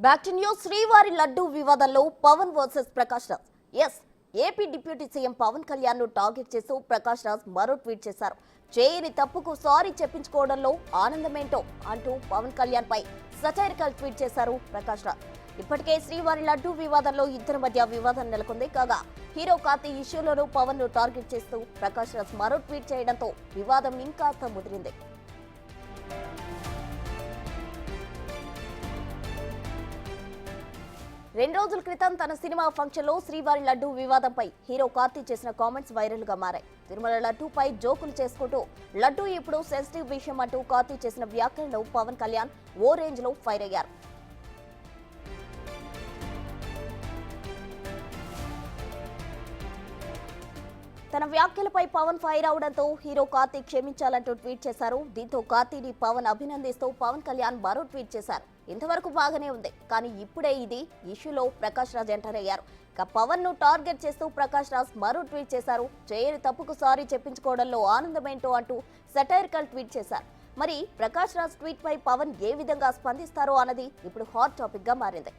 Back to news. శ్రీవారి లడ్డు వివాదంలో Pawan versus Prakash Raj. Yes, AP deputy CM Pawan Kalyan ను టార్గెట్ చేస్తూ ప్రకాష్ రాజ్ మరో ట్వీట్ చేశారు. చేయని తప్పుకు సారీ చెప్పించుకోవడంలో ఆనందమేంటో అంటూ పవన్ కళ్యాణ్ పై సటైరికల్ ట్వీట్ చేశారు ప్రకాష్ రాజ్. ఇప్పటికే శ్రీవారి లడ్డు వివాదంలో ఇద్దరి మధ్య వివాదం నెలకొంది. కాగా హీరో కార్తీ ఇష్యూలోనూ పవన్ ను టార్గెట్ చేస్తూ ప్రకాష్ రాజ్ మరో ట్వీట్ చేయడంతో వివాదం ఇంకాస్త ముదిరింది. 2 రోజుల క్రితం తన సినిమా ఫంక్షన్ లో శ్రీవారి లడ్డు వివాదంపై హీరో కార్తీ చేసిన కామెంట్స్ వైరల్ గా మారాయి. తిరుమల లడ్డూపై జోకులు చేసుకుంటూ లడ్డు ఇప్పుడు సెన్సిటివ్ విషయం అంటూ కార్తీ చేసిన వ్యాఖ్యలను పవన్ కళ్యాణ్ ఓ రేంజ్ లో ఫైర్ అయ్యారు. తన వ్యాఖ్యలపై పవన్ ఫైర్ అవడంతో హీరో కార్తీ క్షమించాలంటూ ట్వీట్ చేశారు. దీంతో కార్తీని పవన్ అభినందిస్తూ పవన్ కళ్యాణ్ మరో ట్వీట్ చేశారు. ఇంతవరకు బాగానే ఉంది, కానీ ఇప్పుడే ఇది ఇష్యూలో ప్రకాష్ రాజ్ ఎంటర్ అయ్యారు. ఇక పవన్ ను టార్గెట్ చేస్తూ ప్రకాష్ రాజ్ మరో ట్వీట్ చేశారు. చేయని తప్పుకు సారీ చెప్పించుకోవడంలో ఆనందమేంటో అంటూ సటైరికల్ ట్వీట్ చేశారు. మరి ప్రకాష్ రాజ్ ట్వీట్ పై పవన్ ఏ విధంగా స్పందిస్తారో అన్నది ఇప్పుడు హాట్ టాపిక్ గా మారింది.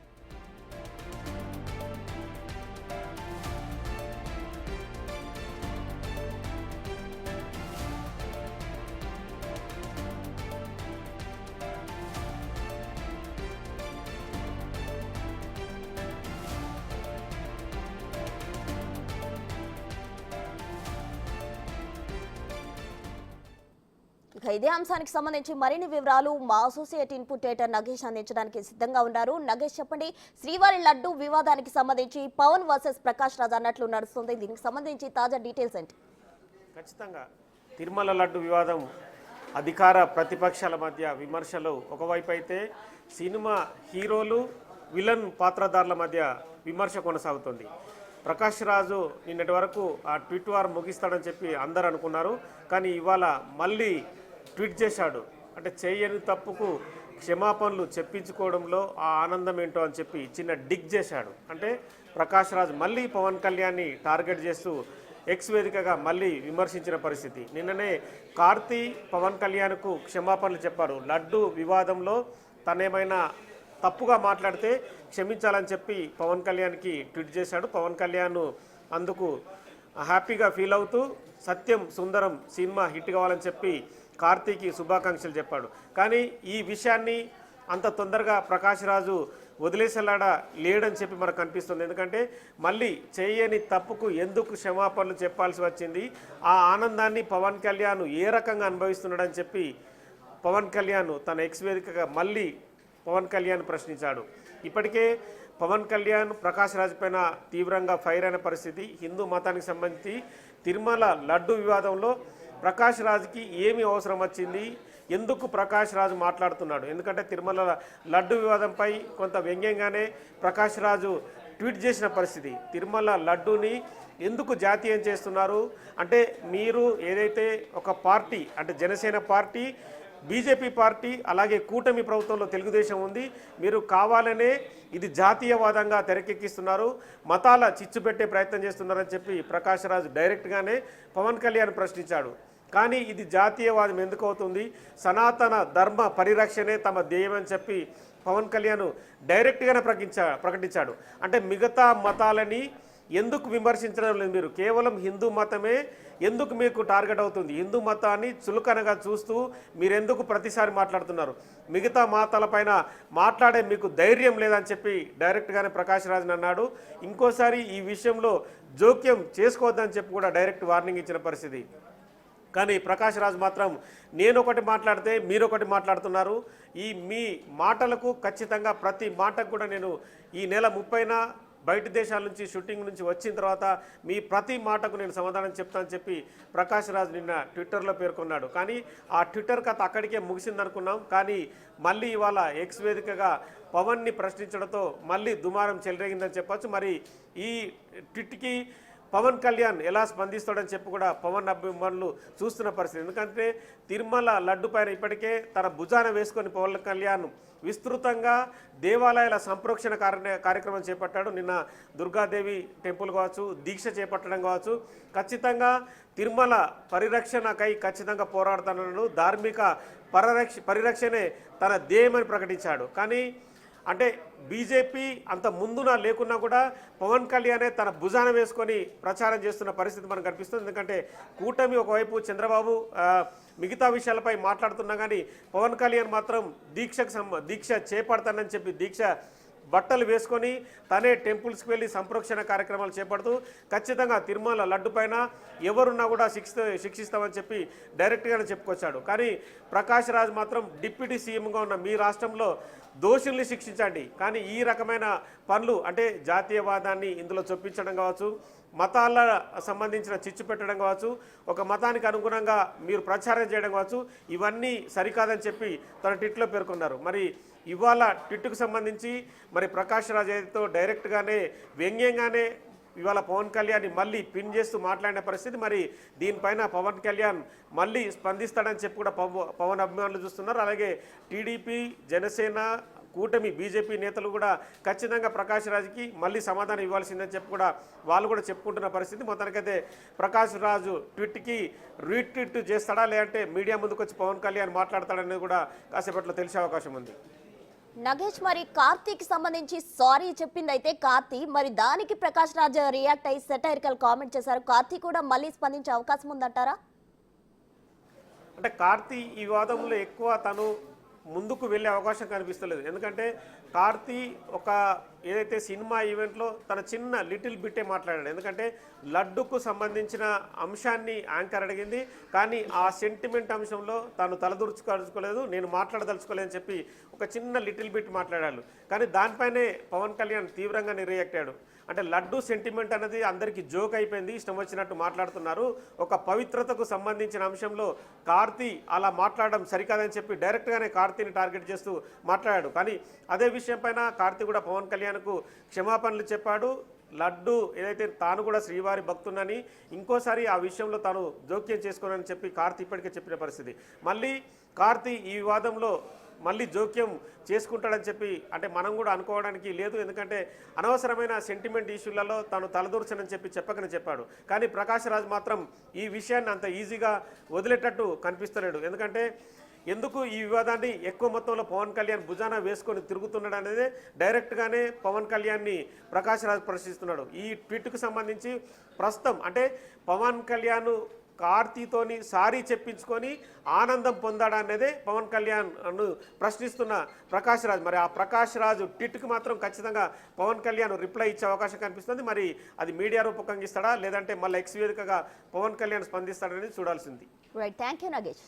ఇదే అంశానికి సంబంధించి మరిన్ని వివరాలు మా అసోసియేట్ ఇన్పుట్ ఎడిటర్ నగేష్ అందించడానికి సిద్ధంగా ఉన్నారు. నగేష్, చెప్పండి, శ్రీవారి లడ్డు వివాదానికి సంబంధించి పవన్ వర్సెస్ ప్రకాష్ రాజ్ అన్నట్లు నడుస్తుంది. దీనికి సంబంధించి తాజా డీటెయిల్స్ ఏంటి? ఖచ్చితంగా తిరుమల లడ్డు వివాదం అధికార ప్రతిపక్షాల మధ్య విమర్శలు ఒకవైపు అయితే, సినిమా హీరోలు విలన్ పాత్రధారుల మధ్య విమర్శ కొనసాగుతుంది. ప్రకాష్ రాజు నిన్నటి వరకు ఆ ట్వీట్ వార్ ముగిస్తాడని చెప్పి అందరు అనుకున్నారు. కానీ ఇవాళ మళ్ళీ ట్వీట్ చేశాడు. అంటే చేయని తప్పుకు క్షమాపణలు చెప్పించుకోవడంలో ఆ ఆనందం ఏంటో అని చెప్పి చిన్న డిగ్ చేశాడు. అంటే ప్రకాష్ రాజ్ మళ్ళీ పవన్ కళ్యాణ్ని టార్గెట్ చేస్తూ ఎక్స్ వేదికగా మళ్ళీ విమర్శించిన పరిస్థితి. నిన్ననే కార్తీ పవన్ కళ్యాణ్కు క్షమాపణలు చెప్పాడు. లడ్డు వివాదంలో తనేమైనా తప్పుగా మాట్లాడితే క్షమించాలని చెప్పి పవన్ కళ్యాణ్కి ట్వీట్ చేశాడు. పవన్ కళ్యాణ్ అందుకు హ్యాపీగా ఫీల్ అవుతూ సత్యం సుందరం సినిమా హిట్ కావాలని చెప్పి కార్తీకి శుభాకాంక్షలు చెప్పాడు. కానీ ఈ విషయాన్ని అంత తొందరగా ప్రకాష్ రాజు వదిలేసేలాడా లేడని చెప్పి మనకు కనిపిస్తుంది. ఎందుకంటే మళ్ళీ చేయని తప్పుకు ఎందుకు క్షమాపణలు చెప్పాల్సి వచ్చింది, ఆ ఆనందాన్ని పవన్ కళ్యాణ్ ఏ రకంగా అనుభవిస్తున్నాడని చెప్పి పవన్ కళ్యాణ్ తన ఎక్స్ వేదికగా మళ్ళీ పవన్ కళ్యాణ్ ప్రశ్నించాడు. ఇప్పటికే పవన్ కళ్యాణ్ ప్రకాష్ రాజ్ పైన తీవ్రంగా ఫైర్ అయిన పరిస్థితి. హిందూ మతానికి సంబంధించి తిరుమల లడ్డు వివాదంలో ప్రకాష్ రాజ్కి ఏమి అవసరం వచ్చింది, ఎందుకు ప్రకాష్ రాజు మాట్లాడుతున్నాడు? ఎందుకంటే తిరుమల లడ్డు వివాదంపై కొంత వ్యంగ్యంగానే ప్రకాష్ రాజు ట్వీట్ చేసిన పరిస్థితి. తిరుమల లడ్డూని ఎందుకు జాతీయం చేస్తున్నారు అంటే, మీరు ఏదైతే ఒక పార్టీ అంటే జనసేన పార్టీ, బీజేపీ పార్టీ, అలాగే కూటమి ప్రభుత్వంలో తెలుగుదేశం ఉంది, మీరు కావాలనే ఇది జాతీయవాదంగా తెరకెక్కిస్తున్నారు, మతాల చిచ్చు పెట్టే ప్రయత్నం చేస్తున్నారని చెప్పి ప్రకాష్ రాజ్ డైరెక్ట్గానే పవన్ కళ్యాణ్ ప్రశ్నించాడు. కానీ ఇది జాతీయవాదం ఎందుకు అవుతుంది, సనాతన ధర్మ పరిరక్షణే తమ ధ్యేయమని చెప్పి పవన్ కళ్యాణ్ డైరెక్ట్గానే ప్రకటించాడు. అంటే మిగతా మతాలని ఎందుకు విమర్శించడం లేదు, మీరు కేవలం హిందూ మతమే ఎందుకు మీకు టార్గెట్ అవుతుంది, హిందూ మతాన్ని చులకనగా చూస్తూ మీరెందుకు ప్రతిసారి మాట్లాడుతున్నారు, మిగతా మతాలపైన మాట్లాడే మీకు ధైర్యం లేదని చెప్పి డైరెక్ట్గానే ప్రకాష్ రాజ్ అన్నాడు. ఇంకోసారి ఈ విషయంలో జోక్యం చేసుకోవద్దని చెప్పి కూడా డైరెక్ట్ వార్నింగ్ ఇచ్చిన పరిస్థితి. కానీ ప్రకాష్ రాజ్ మాత్రం నేను ఒకటి మాట్లాడితే మీరు ఒకటి మాట్లాడుతున్నారు, ఈ మీ మాటలకు ఖచ్చితంగా ప్రతి మాటకు కూడా నేను ఈ నెల 30న బయట దేశాల నుంచి షూటింగ్ నుంచి వచ్చిన తర్వాత మీ ప్రతి మాటకు నేను సమాధానం చెప్తానని చెప్పి ప్రకాష్ రాజ్ నిన్న ట్విట్టర్లో పేర్కొన్నాడు. కానీ ఆ ట్విట్టర్ కథ అక్కడికే ముగిసిందనుకున్నాం. కానీ మళ్ళీ ఇవాళ ఎక్స్ వేదికగా పవన్ని ప్రశ్నించడంతో మళ్ళీ దుమారం చెలరేగిందని చెప్పొచ్చు. మరి ఈ ట్వీట్కి పవన్ కళ్యాణ్ ఎలా స్పందిస్తాడని చెప్పి కూడా పవన్ అభిమానులు చూస్తున్న పరిస్థితి. ఎందుకంటే తిరుమల లడ్డు పైన ఇప్పటికే తన భుజాన వేసుకొని పవన్ కళ్యాణ్ విస్తృతంగా దేవాలయాల సంప్రోక్షణ కార్యక్రమం చేపట్టాడు. నిన్న దుర్గాదేవి టెంపుల్ కావచ్చు, దీక్ష చేపట్టడం కావచ్చు, ఖచ్చితంగా తిరుమల పరిరక్షణకై ఖచ్చితంగా పోరాడుతున్నాడు. ధార్మిక పరిరక్షణే తన ధ్యేయమని ప్రకటించాడు. కానీ అంటే బీజేపీ అంత ముందున లేకున్నా కూడా పవన్ కళ్యాణే తన భుజాన వేసుకొని ప్రచారం చేస్తున్న పరిస్థితి మనకు కనిపిస్తుంది. ఎందుకంటే కూటమి ఒకవైపు చంద్రబాబు మిగతా విషయాలపై మాట్లాడుతున్నా కానీ పవన్ కళ్యాణ్ మాత్రం దీక్ష చేపడతానని చెప్పి దీక్ష బట్టలు వేసుకొని తనే టెంపుల్స్కి వెళ్ళి సంప్రోక్షణ కార్యక్రమాలు చేపడుతూ ఖచ్చితంగా తిరుమల లడ్డు పైన ఎవరున్నా కూడా శిక్షిస్తామని చెప్పి డైరెక్ట్గానే చెప్పుకొచ్చాడు. కానీ ప్రకాష్ రాజ్ మాత్రం డిప్యూటీ సీఎంగా ఉన్న మీ రాష్ట్రంలో దోషుల్ని శిక్షించండి, కానీ ఈ రకమైన పనులు అంటే జాతీయవాదాన్ని ఇందులో చొప్పించడం కావచ్చు, మతాల సంబంధించిన చిచ్చు పెట్టడం కావచ్చు, ఒక మతానికి అనుగుణంగా మీరు ప్రచారం చేయడం కావచ్చు, ఇవన్నీ సరికాదని చెప్పి తన ట్వీట్లో పేర్కొన్నారు. మరి ఇవాళ ట్వీట్కు సంబంధించి మరి ప్రకాష్ రాజ్ అయితే డైరెక్ట్గానే వ్యంగ్యంగానే ఇవాళ పవన్ కళ్యాణ్ మళ్ళీ పిన్ చేస్తూ మాట్లాడిన పరిస్థితి. మరి దీనిపైన పవన్ కళ్యాణ్ మళ్ళీ స్పందిస్తాడని చెప్పి కూడా పవన్ అభిమానులు చూస్తున్నారు. అలాగే టీడీపీ, జనసేన, కూటమి, బీజేపీ నేతలు కూడా ఖచ్చితంగా ప్రకాష్ రాజ్కి మళ్ళీ సమాధానం ఇవ్వాల్సిందని చెప్పి కూడా వాళ్ళు కూడా చెప్పుకుంటున్న పరిస్థితి. మొత్తానికైతే ప్రకాష్ రాజు ట్వీట్కి రీట్వీట్ చేస్తాడా లేదంటే మీడియా ముందుకు వచ్చి పవన్ కళ్యాణ్ మాట్లాడతాడనేది కూడా కాసేపట్లో తెలిసే అవకాశం ఉంది. నగేష్, మరి కార్తీక్ సంబంధించి సారీ చెప్పింది అయితే కార్తీ, మరి దానికి ప్రకాష్ రాజ్ రియాక్ట్ అయ్యి సెటైరికల్ కామెంట్ చేశారు. కార్తీ కూడా మళ్ళీ స్పందించే అవకాశం ఉందంటారా? అంటే కార్తీ ఈ వివాదంలో ఎక్కువ తను ముందుకు వెళ్ళే అవకాశం కనిపిస్తలేదు. ఎందుకంటే కార్తీ ఒక ఏదైతే సినిమా ఈవెంట్లో తన చిన్న లిటిల్ బిట్టే మాట్లాడాడు. ఎందుకంటే లడ్డుకు సంబంధించిన అంశాన్ని యాంకర్ అడిగింది, కానీ ఆ సెంటిమెంట్ అంశంలో తాను తలదూర్చుకోలేదు, నేను మాట్లాడదలుచుకోలేదని చెప్పి ఒక చిన్న లిటిల్ బిట్ మాట్లాడాడు. కానీ దానిపైనే పవన్ కళ్యాణ్ తీవ్రంగా రియాక్ట్ అయ్యాడు. అంటే లడ్డు సెంటిమెంట్ అనేది అందరికీ జోక్ అయిపోయింది, ఇష్టం వచ్చినట్టు మాట్లాడుతున్నారు, ఒక పవిత్రతకు సంబంధించిన అంశంలో కార్తీ అలా మాట్లాడడం సరికాదని చెప్పి డైరెక్ట్గానే కార్తీని టార్గెట్ చేస్తూ మాట్లాడాడు. కానీ అదే విషయం పైన కార్తీ కూడా పవన్ కళ్యాణ్కు క్షమాపణలు చెప్పాడు. లడ్డు ఏదైతే తాను కూడా శ్రీవారి భక్తునని ఇంకోసారి ఆ విషయంలో తాను జోక్యం చేసుకోనని చెప్పి కార్తీ ఇప్పటికే చెప్పిన పరిస్థితి. మళ్ళీ కార్తీ ఈ వివాదంలో మళ్ళీ జోక్యం చేసుకుంటాడని చెప్పి అంటే మనం కూడా అనుకోవడానికి లేదు. ఎందుకంటే అనవసరమైన సెంటిమెంట్ ఇష్యూలలో తాను తలదూర్చనని చెప్పి చెప్పకనే చెప్పాడు. కానీ ప్రకాష్ రాజ్ మాత్రం ఈ విషయాన్ని అంత ఈజీగా వదిలేటట్టు కనిపిస్తలేడు. ఎందుకంటే ఎందుకు ఈ వివాదాన్ని ఎక్కువ మొత్తంలో పవన్ కళ్యాణ్ భుజాన వేసుకొని తిరుగుతున్నాడు అనేది డైరెక్ట్గానే పవన్ కళ్యాణ్ని ప్రకాష్ రాజ్ ప్రశ్నిస్తున్నాడు. ఈ ట్వీట్కు సంబంధించి ప్రస్తుతం అంటే పవన్ కళ్యాణ్ కార్తీతోని సారీ చెప్పించుకొని ఆనందం పొందాడా అనేదే పవన్ కళ్యాణ్ను ప్రశ్నిస్తున్న ప్రకాష్ రాజ్. మరి ఆ ప్రకాష్ రాజ్ ట్వీట్కి మాత్రం ఖచ్చితంగా పవన్ కళ్యాణ్ రిప్లై ఇచ్చే అవకాశం కనిపిస్తుంది. మరి అది మీడియా రూపకంగా ఇస్తాడా లేదంటే మళ్ళీ ఎక్స్ వేదికగా పవన్ కళ్యాణ్ స్పందిస్తాడనేది చూడాల్సింది. Right, thank you Nagesh.